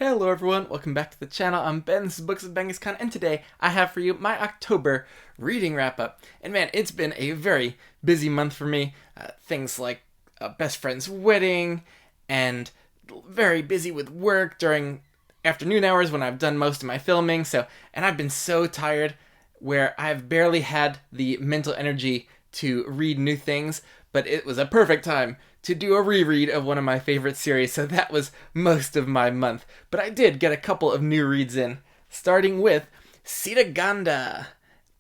Hello everyone, welcome back to the channel. I'm Ben, this is Books with Bengiscon, and today I have for you my October reading wrap-up. And man, it's been a very busy month for me. Things like a best friend's wedding, and very busy with work during afternoon hours when I've done most of my filming. And I've been so tired where I've barely had the mental energy to read new things, but it was a perfect time to do a reread of one of my favorite series, so that was most of my month. But I did get a couple of new reads in, starting with Cetaganda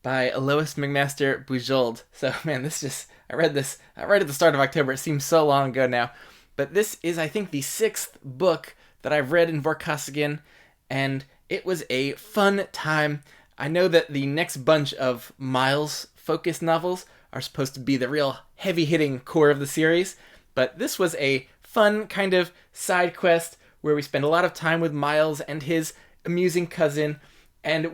by Lois, McMaster, Bujold. So man, I read this right at the start of October. It seems so long ago now. But this is, I think, the 6th book that I've read in Vorkosigan, and it was a fun time. I know that the next bunch of Miles-focused novels are supposed to be the real heavy-hitting core of the series, but this was a fun kind of side quest where we spend a lot of time with Miles and his amusing cousin, and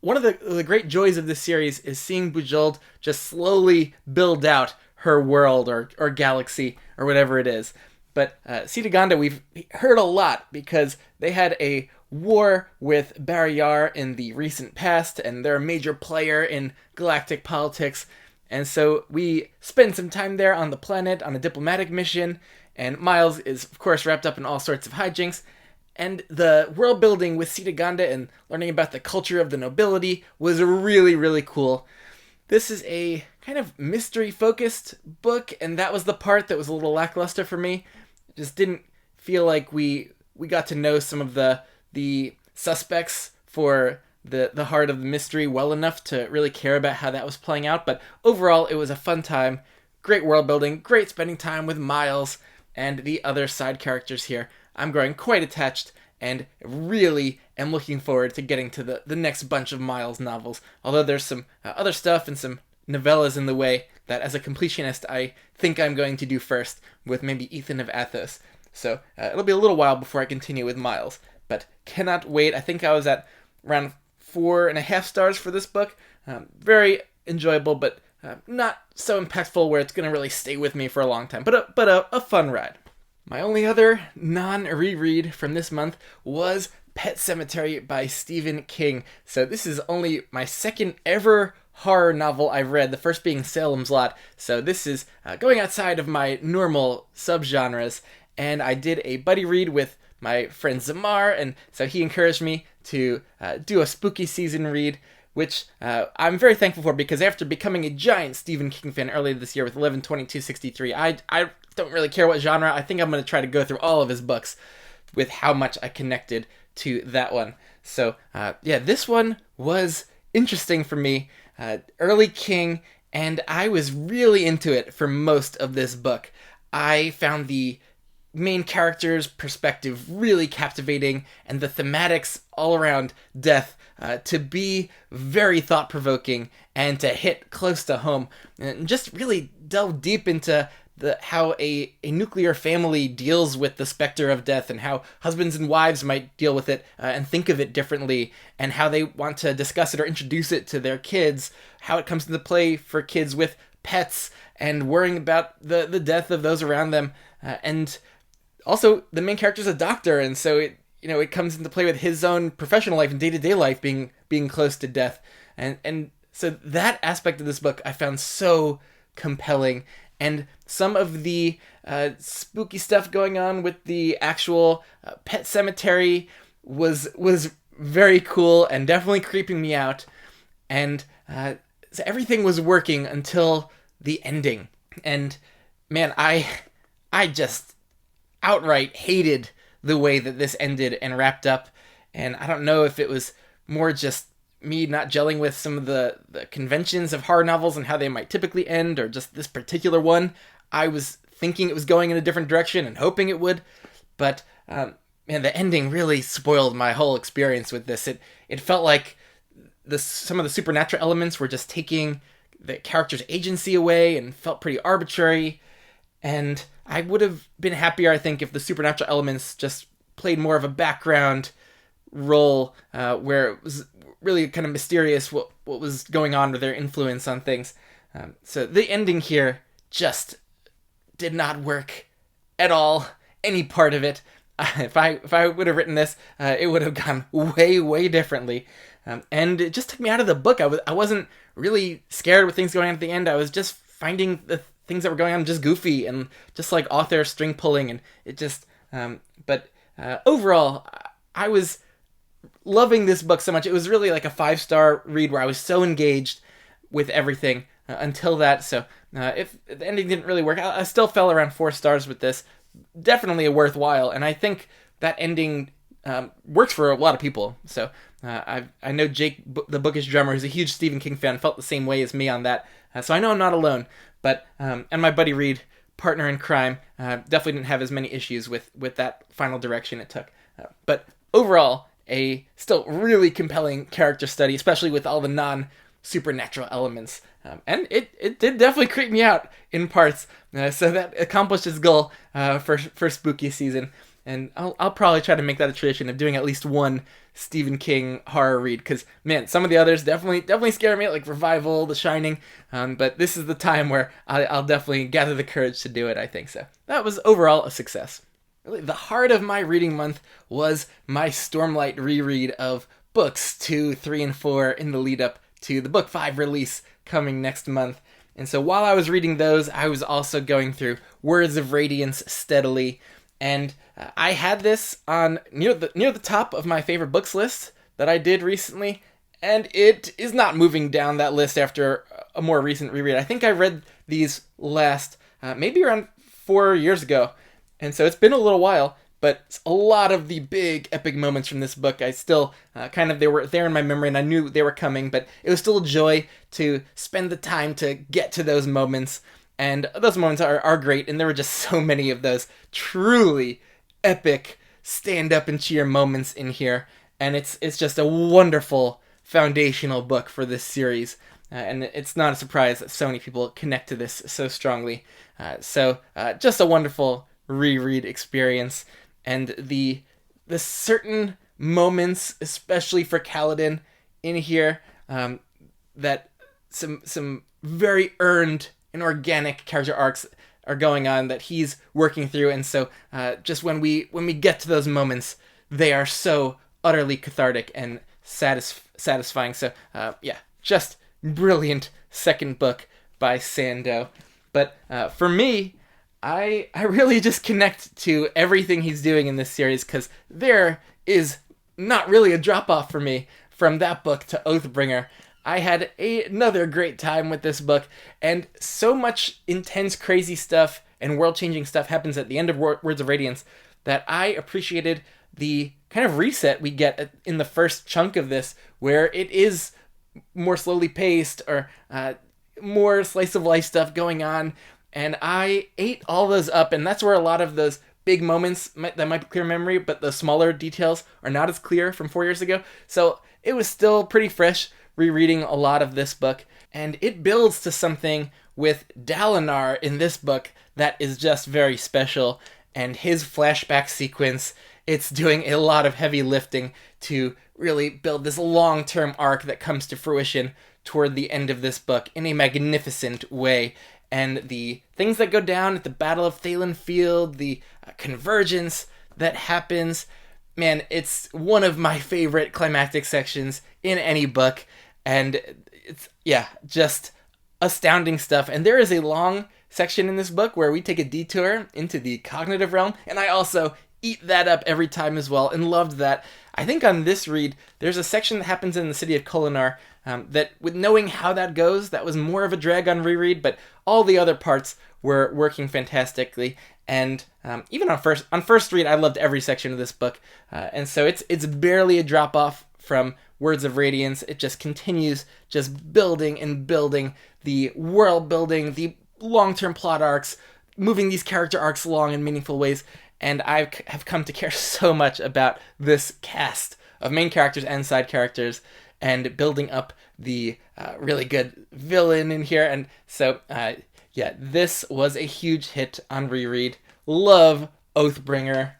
one of the great joys of this series is seeing Bujold just slowly build out her world or galaxy or whatever it is. But Cetaganda, we've heard a lot because they had a war with Barriar in the recent past, and they're a major player in galactic politics. And so we spend some time there on the planet on a diplomatic mission, and Miles is, of course, wrapped up in all sorts of hijinks. And the world building with Cetaganda and learning about the culture of the nobility was really, really cool. This is a kind of mystery-focused book, and that was the part that was a little lackluster for me. It just didn't feel like we got to know some of the suspects for the heart of the mystery well enough to really care about how that was playing out. But overall, it was a fun time. Great world building, great spending time with Miles and the other side characters here. I'm growing quite attached and really am looking forward to getting to the next bunch of Miles novels. Although there's some other stuff and some novellas in the way that as a completionist I think I'm going to do first with maybe Ethan of Athos. So it'll be a little while before I continue with Miles, but cannot wait. I think I was at around 4.5 stars for this book. Very enjoyable, but not so impactful where it's going to really stay with me for a long time. But a fun ride. My only other non-reread from this month was Pet Sematary by Stephen King. So this is only my second ever horror novel I've read, the first being Salem's Lot. So this is going outside of my normal subgenres. And I did a buddy read with my friend Zamar, and so he encouraged me to do a spooky season read, which I'm very thankful for, because after becoming a giant Stephen King fan earlier this year with 11/22/63, I don't really care what genre. I think I'm going to try to go through all of his books with how much I connected to that one. So yeah, this one was interesting for me. Early King, and I was really into it for most of this book. I found the main character's perspective really captivating, and the thematics all around death to be very thought-provoking and to hit close to home, and just really delve deep into how a nuclear family deals with the specter of death, and how husbands and wives might deal with it and think of it differently, and how they want to discuss it or introduce it to their kids, how it comes into play for kids with pets and worrying about the death of those around them, and also the main character's a doctor, and so it comes into play with his own professional life and day-to-day life being close to death, and so that aspect of this book I found so compelling. And some of the spooky stuff going on with the actual Pet Sematary was very cool and definitely creeping me out. And so everything was working until the ending. And man, I just outright hated the way that this ended and wrapped up. And I don't know if it was more just me not gelling with some of the conventions of horror novels and how they might typically end, or just this particular one. I was thinking it was going in a different direction and hoping it would, but man, the ending really spoiled my whole experience with this. It felt like some of the supernatural elements were just taking the character's agency away and felt pretty arbitrary, and I would have been happier, I think, if the supernatural elements just played more of a background role, where it was really kind of mysterious what was going on with their influence on things. So the ending here just did not work at all, any part of it. if I would have written this, it would have gone way differently. And it just took me out of the book. I wasn't really scared with things going on at the end. I was just finding the things that were going on just goofy and just like author string pulling, and it just. But overall, I was loving this book so much. It was really like a 5-star read where I was so engaged with everything until that. So if the ending didn't really work, I still fell around 4 stars with this. Definitely a worthwhile, and I think that ending works for a lot of people. So I know Jake, the Bookish Drummer, who's a huge Stephen King fan, felt the same way as me on that. So I know I'm not alone. But and my buddy Reed, partner in crime, definitely didn't have as many issues with that final direction it took. But overall, a still really compelling character study, especially with all the non-supernatural elements. And it did definitely creep me out in parts. So that accomplished its goal for spooky season. And I'll probably try to make that a tradition of doing at least one Stephen King horror read, because man, some of the others definitely scare me, like Revival, The Shining. But this is the time where I'll definitely gather the courage to do it. I think so. That was overall a success. Really, the heart of my reading month was my Stormlight reread of books 2, 3, and 4 in the lead up to the book 5 release coming next month. And so while I was reading those, I was also going through Words of Radiance steadily. And I had this on near the top of my favorite books list that I did recently, and it is not moving down that list after a more recent reread. I think I read these last maybe around 4 years ago, and so it's been a little while. But a lot of the big epic moments from this book, I still they were there in my memory, and I knew they were coming. But it was still a joy to spend the time to get to those moments. And those moments are great, and there were just so many of those truly epic stand-up and cheer moments in here. And it's just a wonderful foundational book for this series. And it's not a surprise that so many people connect to this so strongly. So just a wonderful reread experience. And the certain moments, especially for Kaladin in here, that some very earned and organic character arcs are going on that he's working through, and so just when we get to those moments, they are so utterly cathartic and satisfying. So just brilliant second book by Sando. But for me, I really just connect to everything he's doing in this series, because there is not really a drop off for me from that book to Oathbringer. I had another great time with this book, and so much intense, crazy stuff and world-changing stuff happens at the end of Words of Radiance that I appreciated the kind of reset we get in the first chunk of this, where it is more slowly paced or more slice-of-life stuff going on, and I ate all those up, and that's where a lot of those big moments that might be clear memory, but the smaller details are not as clear from 4 years ago. So it was still pretty fresh rereading a lot of this book, and it builds to something with Dalinar in this book that is just very special, and his flashback sequence, it's doing a lot of heavy lifting to really build this long-term arc that comes to fruition toward the end of this book in a magnificent way. And the things that go down at the Battle of Thalen Field, the convergence that happens, man, it's one of my favorite climactic sections in any book. And it's, just astounding stuff. And there is a long section in this book where we take a detour into the cognitive realm, and I also eat that up every time as well, and loved that. I think on this read, there's a section that happens in the city of Kholinar that, with knowing how that goes, that was more of a drag on reread, but all the other parts were working fantastically. And even on first read, I loved every section of this book. And so it's barely a drop off from Words of Radiance. It just continues just building and building the world building, the long-term plot arcs, moving these character arcs along in meaningful ways. And I have come to care so much about this cast of main characters and side characters, and building up the really good villain in here. And so, this was a huge hit on reread. Love Oathbringer.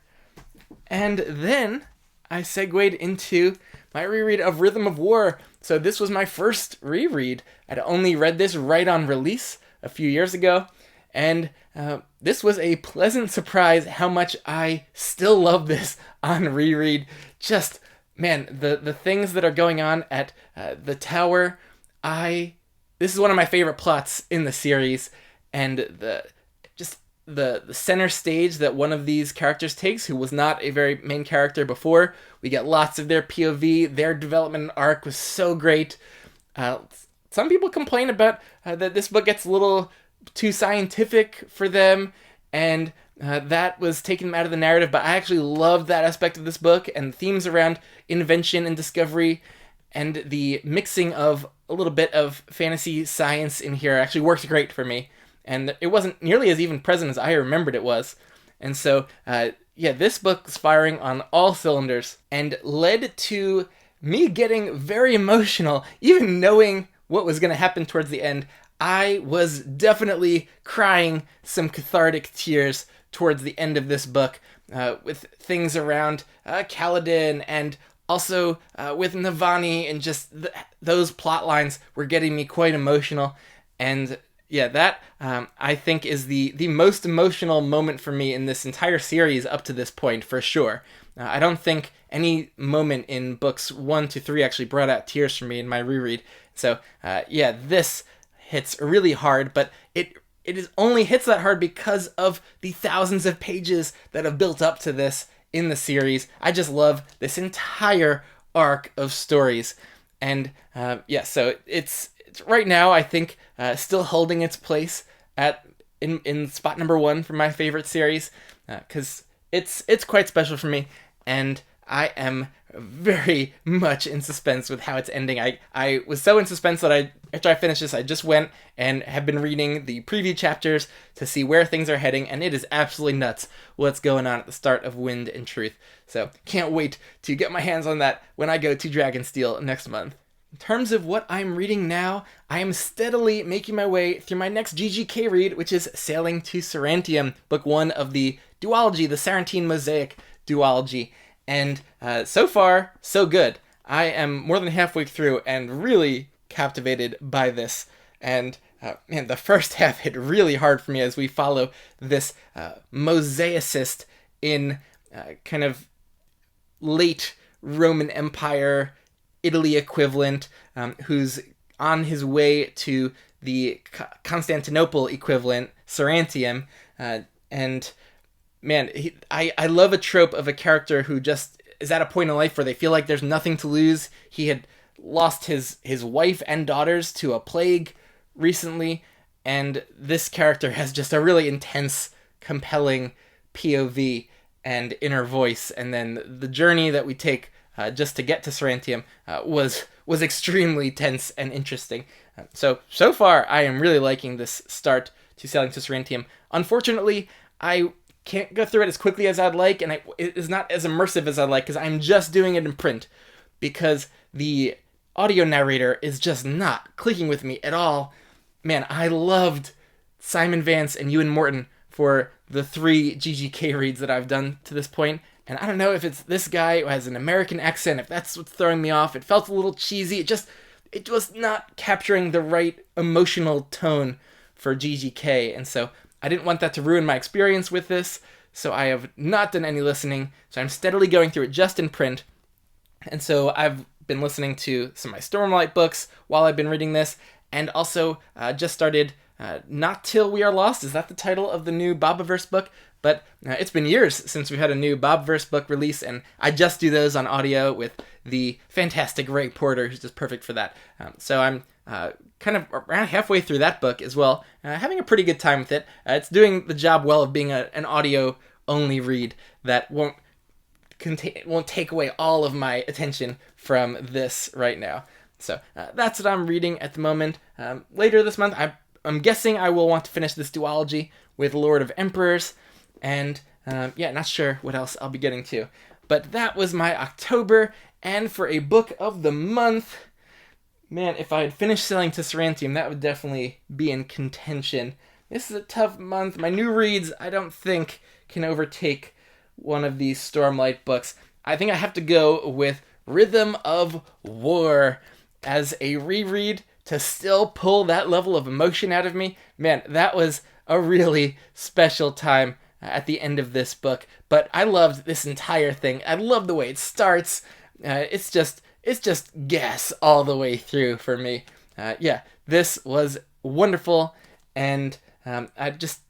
And then I segued into my reread of Rhythm of War. So this was my first reread. I'd only read this right on release a few years ago, And this was a pleasant surprise how much I still love this on reread. Just, man, the things that are going on at the tower, this is one of my favorite plots in the series, and the center stage that one of these characters takes, who was not a very main character before. We get lots of their POV. Their development arc was so great. Some people complain about that this book gets a little too scientific for them, and that was taking them out of the narrative, but I actually loved that aspect of this book, and themes around invention and discovery, and the mixing of a little bit of fantasy science in here actually worked great for me. And it wasn't nearly as even present as I remembered it was. And so, this book was firing on all cylinders and led to me getting very emotional, even knowing what was going to happen towards the end. I was definitely crying some cathartic tears towards the end of this book, with things around Kaladin, and also with Navani, and just those plot lines were getting me quite emotional. And yeah, that I think is the most emotional moment for me in this entire series up to this point, for sure. I don't think any moment in books 1 to 3 actually brought out tears for me in my reread. So this hits really hard, but it only hits that hard because of the thousands of pages that have built up to this in the series. I just love this entire arc of stories, and so it's right now, I think, still holding its place in spot number 1 for my favorite series, because it's quite special for me, and I am very much in suspense with how it's ending. I was so in suspense that after I finished this, I just went and have been reading the preview chapters to see where things are heading, and it is absolutely nuts what's going on at the start of Wind and Truth. So can't wait to get my hands on that when I go to Dragonsteel next month. In terms of what I'm reading now, I am steadily making my way through my next GGK read, which is Sailing to Sarantium, book 1 of the duology, the Sarantium Mosaic duology. And so far, so good. I am more than halfway through and really captivated by this. And the first half hit really hard for me as we follow this mosaicist in kind of late Roman Empire Italy equivalent, who's on his way to the Constantinople equivalent, Sarantium, and man, I love a trope of a character who just is at a point in life where they feel like there's nothing to lose. He had lost his wife and daughters to a plague recently, and this character has just a really intense, compelling POV and inner voice, and then the journey that we take just to get to Sarantium was extremely tense and interesting. So far, I am really liking this start to Sailing to Sarantium. Unfortunately, I can't go through it as quickly as I'd like, and it is not as immersive as I'd like, because I'm just doing it in print, because the audio narrator is just not clicking with me at all. Man, I loved Simon Vance and Ewan Morton for the 3 GGK reads that I've done to this point, and I don't know if it's this guy who has an American accent, if that's what's throwing me off. It felt a little cheesy. It was not capturing the right emotional tone for GGK, and so I didn't want that to ruin my experience with this, so I have not done any listening, so I'm steadily going through it just in print. And so I've been listening to some of my Stormlight books while I've been reading this, and also just started Not Till We Are Lost. Is that the title of the new Bobaverse book? But it's been years since we've had a new Bobaverse book release, and I just do those on audio with the fantastic Ray Porter, who's just perfect for that. So I'm kind of around halfway through that book as well, having a pretty good time with it. It's doing the job well of being an audio-only read that won't take away all of my attention from this right now. So that's what I'm reading at the moment. Later this month, I'm guessing I will want to finish this duology with Lord of Emperors, and not sure what else I'll be getting to. But that was my October, and for a book of the month, man, if I had finished Sailing to Sarantium, that would definitely be in contention. This is a tough month. My new reads, I don't think, can overtake one of these Stormlight books. I think I have to go with Rhythm of War as a reread to still pull that level of emotion out of me. Man, that was a really special time at the end of this book. But I loved this entire thing. I love the way it starts. It's just gas all the way through for me. Yeah, this was wonderful, and I just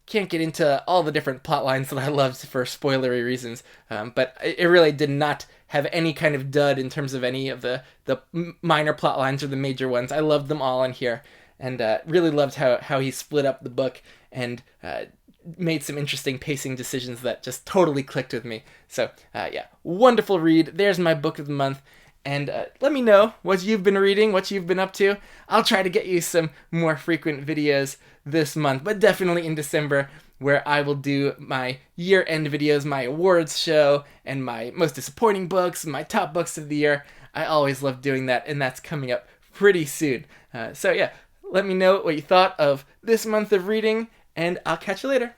can't get into all the different plot lines that I loved for spoilery reasons, but it really did not have any kind of dud in terms of any of the minor plot lines or the major ones. I loved them all in here, and really loved how he split up the book and made some interesting pacing decisions that just totally clicked with me. So yeah, wonderful read. There's my book of the month. And let me know what you've been reading, what you've been up to. I'll try to get you some more frequent videos this month, but definitely in December, where I will do my year-end videos, my awards show, and my most disappointing books, my top books of the year. I always love doing that, and that's coming up pretty soon. So yeah, let me know what you thought of this month of reading, and I'll catch you later.